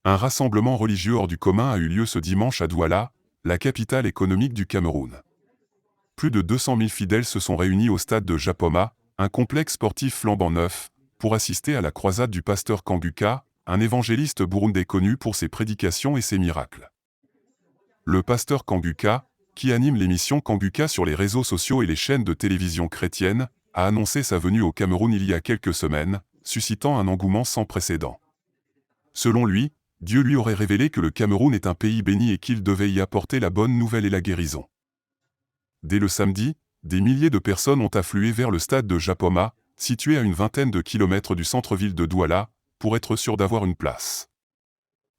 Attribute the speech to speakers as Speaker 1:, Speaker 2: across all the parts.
Speaker 1: Un rassemblement religieux hors du commun a eu lieu ce dimanche à Douala, la capitale économique du Cameroun. Plus de 200 000 fidèles se sont réunis au stade de Japoma, un complexe sportif flambant neuf, pour assister à la croisade du pasteur Kanguka, un évangéliste burundais connu pour ses prédications et ses miracles. Le pasteur Kanguka, qui anime l'émission Kanguka sur les réseaux sociaux et les chaînes de télévision chrétiennes, a annoncé sa venue au Cameroun il y a quelques semaines, suscitant un engouement sans précédent. Selon lui, Dieu lui aurait révélé que le Cameroun est un pays béni et qu'il devait y apporter la bonne nouvelle et la guérison. Dès le samedi, des milliers de personnes ont afflué vers le stade de Japoma, situé à une vingtaine de kilomètres du centre-ville de Douala, pour être sûr d'avoir une place.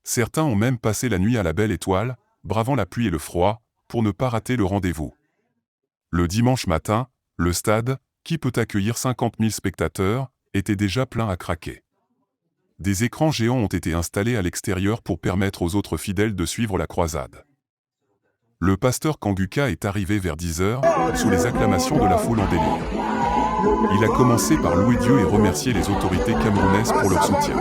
Speaker 1: Certains ont même passé la nuit à la Belle Étoile, bravant la pluie et le froid, pour ne pas rater le rendez-vous. Le dimanche matin, le stade, qui peut accueillir 50 000 spectateurs, était déjà plein à craquer. Des écrans géants ont été installés à l'extérieur pour permettre aux autres fidèles de suivre la croisade. Le pasteur Kanguka est arrivé vers 10 h, sous les acclamations de la foule en délire. Il a commencé par louer Dieu et remercier les autorités camerounaises pour leur soutien.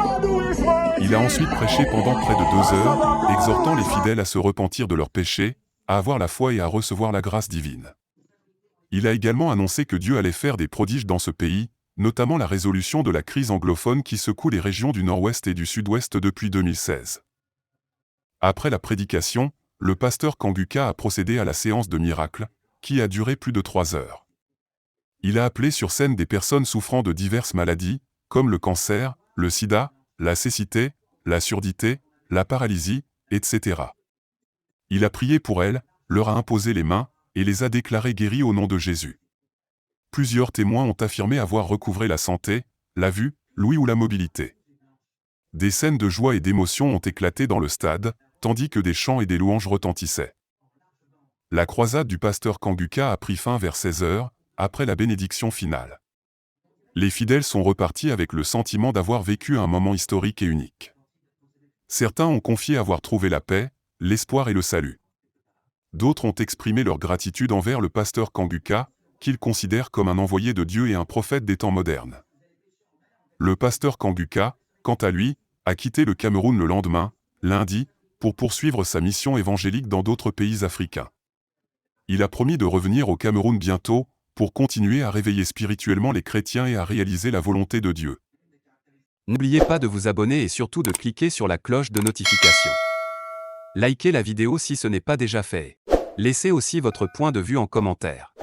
Speaker 1: Il a ensuite prêché pendant près de 2 heures, exhortant les fidèles à se repentir de leurs péchés, à avoir la foi et à recevoir la grâce divine. Il a également annoncé que Dieu allait faire des prodiges dans ce pays, notamment la résolution de la crise anglophone qui secoue les régions du nord-ouest et du sud-ouest depuis 2016. Après la prédication, le pasteur Kanguka a procédé à la séance de miracles, qui a duré plus de 3 heures. Il a appelé sur scène des personnes souffrant de diverses maladies, comme le cancer, le sida, la cécité, la surdité, la paralysie, etc. Il a prié pour elles, leur a imposé les mains, et les a déclarées guéries au nom de Jésus. Plusieurs témoins ont affirmé avoir recouvré la santé, la vue, l'ouïe ou la mobilité. Des scènes de joie et d'émotion ont éclaté dans le stade, tandis que des chants et des louanges retentissaient. La croisade du pasteur Kanguka a pris fin vers 16 h, après la bénédiction finale. Les fidèles sont repartis avec le sentiment d'avoir vécu un moment historique et unique. Certains ont confié avoir trouvé la paix, l'espoir et le salut. D'autres ont exprimé leur gratitude envers le pasteur Kanguka, qu'ils considèrent comme un envoyé de Dieu et un prophète des temps modernes. Le pasteur Kanguka, quant à lui, a quitté le Cameroun le lendemain, lundi, pour poursuivre sa mission évangélique dans d'autres pays africains. Il a promis de revenir au Cameroun bientôt, pour continuer à réveiller spirituellement les chrétiens et à réaliser la volonté de Dieu.
Speaker 2: N'oubliez pas de vous abonner et surtout de cliquer sur la cloche de notification. Likez la vidéo si ce n'est pas déjà fait. Laissez aussi votre point de vue en commentaire.